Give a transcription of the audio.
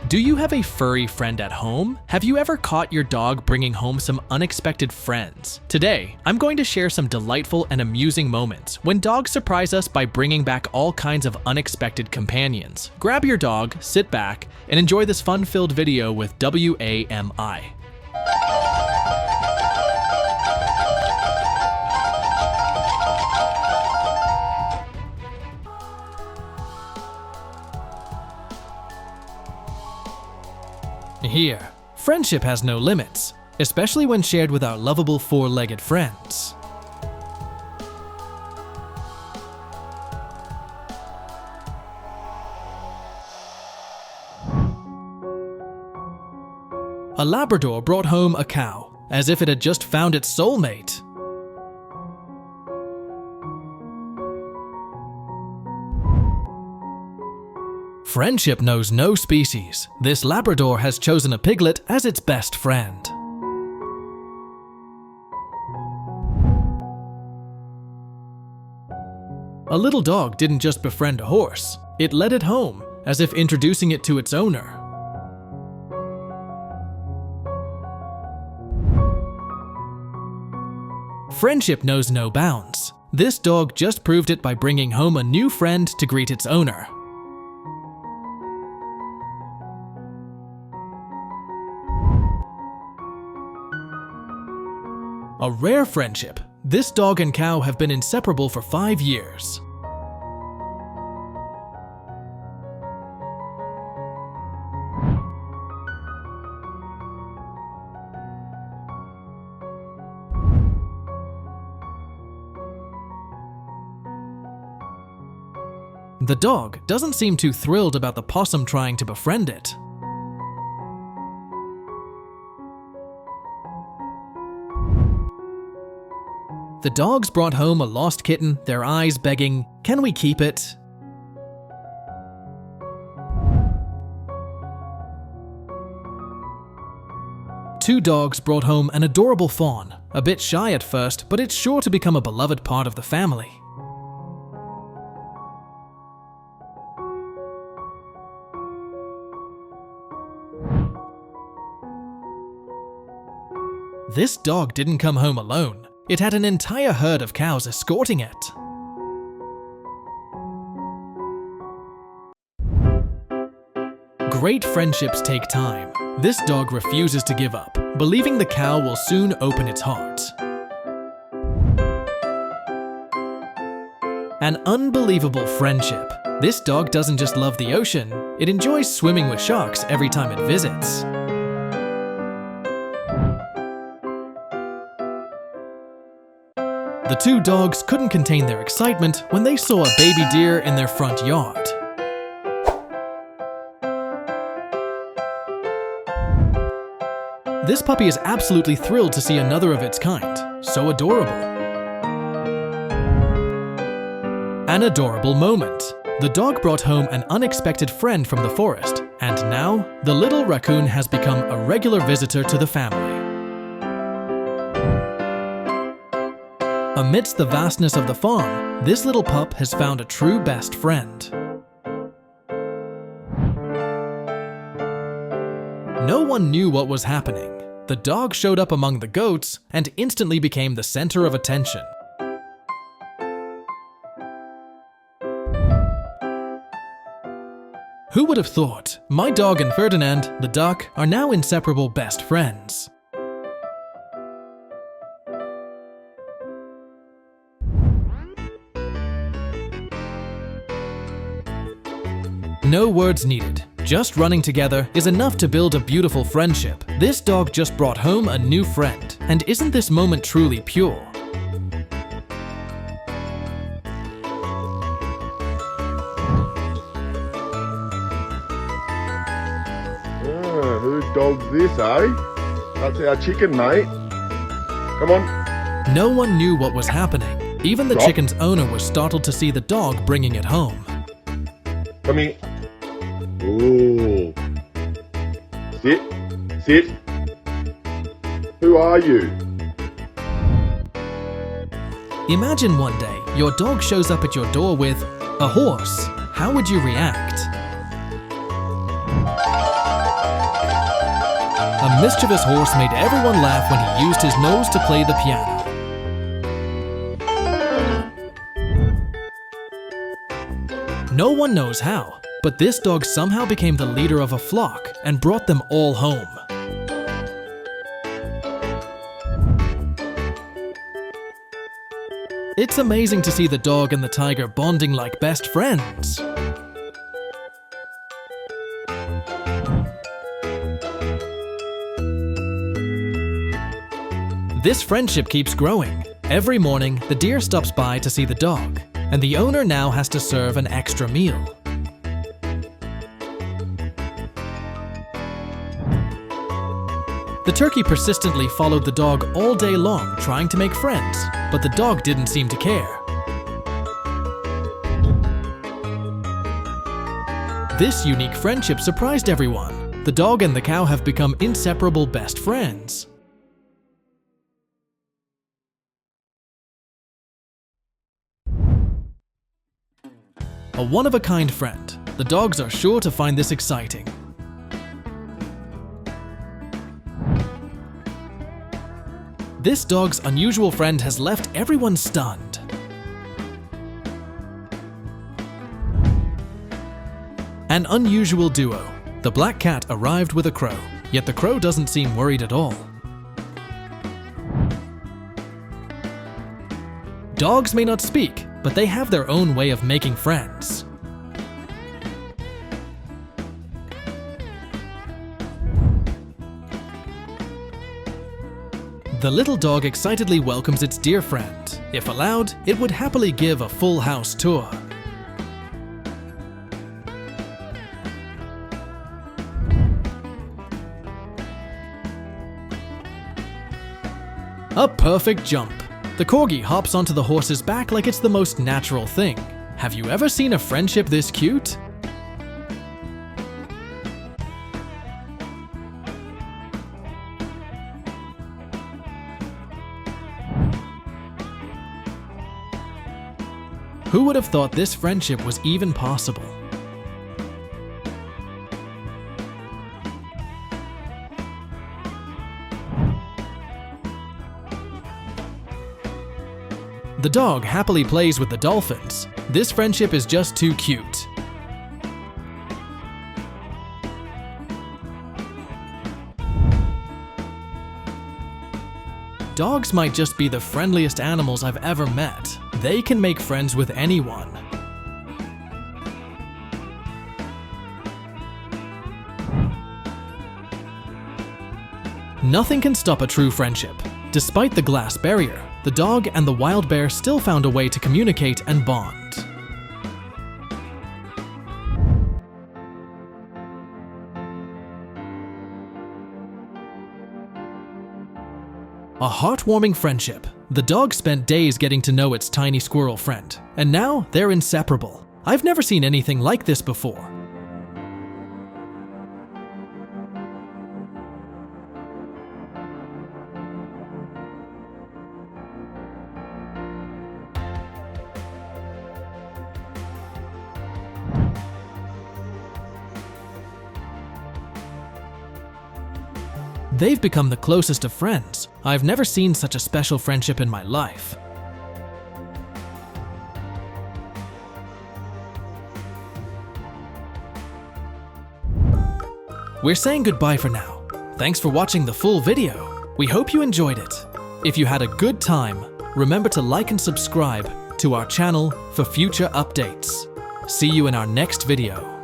Do you have a furry friend at home? Have you ever caught your dog bringing home some unexpected friends? Today, I'm going to share some delightful and amusing moments when dogs surprise us by bringing back all kinds of unexpected companions. Grab your dog, sit back, and enjoy this fun-filled video with Wami. Here, friendship has no limits, especially when shared with our lovable four-legged friends. A Labrador brought home a cow, as if it had just found its soulmate. Friendship knows no species. This Labrador has chosen a piglet as its best friend. A little dog didn't just befriend a horse, it led it home, as if introducing it to its owner. Friendship knows no bounds. This dog just proved it by bringing home a new friend to greet its owner. A rare friendship. This dog and cow have been inseparable for 5 years. The dog doesn't seem too thrilled about the possum trying to befriend it. The dogs brought home a lost kitten, their eyes begging, "Can we keep it?" Two dogs brought home an adorable fawn, a bit shy at first, but it's sure to become a beloved part of the family. This dog didn't come home alone. It had an entire herd of cows escorting it. Great friendships take time. This dog refuses to give up, believing the cow will soon open its heart. An unbelievable friendship. This dog doesn't just love the ocean, it enjoys swimming with sharks every time it visits. The two dogs couldn't contain their excitement when they saw a baby deer in their front yard. This puppy is absolutely thrilled to see another of its kind. So adorable. An adorable moment. The dog brought home an unexpected friend from the forest, and now the little raccoon has become a regular visitor to the family. Amidst the vastness of the farm, this little pup has found a true best friend. No one knew what was happening. The dog showed up among the goats and instantly became the center of attention. Who would have thought? My dog and Ferdinand, the duck, are now inseparable best friends. No words needed. Just running together is enough to build a beautiful friendship. This dog just brought home a new friend. And isn't this moment truly pure? Whose dog's this, eh? That's our chicken, mate. Come on. No one knew what was happening. Even the chicken's owner was startled to see the dog bringing it home. Come here. Ooh. Sit. Sit. Who are you? Imagine one day, your dog shows up at your door with a horse. How would you react? The mischievous horse made everyone laugh when he used his nose to play the piano. No one knows how, but this dog somehow became the leader of a flock and brought them all home. It's amazing to see the dog and the tiger bonding like best friends. This friendship keeps growing. Every morning, the deer stops by to see the dog, and the owner now has to serve an extra meal. The turkey persistently followed the dog all day long, trying to make friends, but the dog didn't seem to care. This unique friendship surprised everyone. The dog and the cow have become inseparable best friends. A one-of-a-kind friend. The dogs are sure to find this exciting. This dog's unusual friend has left everyone stunned. An unusual duo. The black cat arrived with a crow, yet the crow doesn't seem worried at all. Dogs may not speak, but they have their own way of making friends. The little dog excitedly welcomes its dear friend. If allowed, it would happily give a full house tour. A perfect jump. The corgi hops onto the horse's back like it's the most natural thing. Have you ever seen a friendship this cute? Who would have thought this friendship was even possible? The dog happily plays with the dolphins. This friendship is just too cute. Dogs might just be the friendliest animals I've ever met. They can make friends with anyone. Nothing can stop a true friendship. Despite the glass barrier, the dog and the wild bear still found a way to communicate and bond. A heartwarming friendship. The dog spent days getting to know its tiny squirrel friend, and now they're inseparable. I've never seen anything like this before. They've become the closest of friends. I've never seen such a special friendship in my life. We're saying goodbye for now. Thanks for watching the full video. We hope you enjoyed it. If you had a good time, remember to like and subscribe to our channel for future updates. See you in our next video.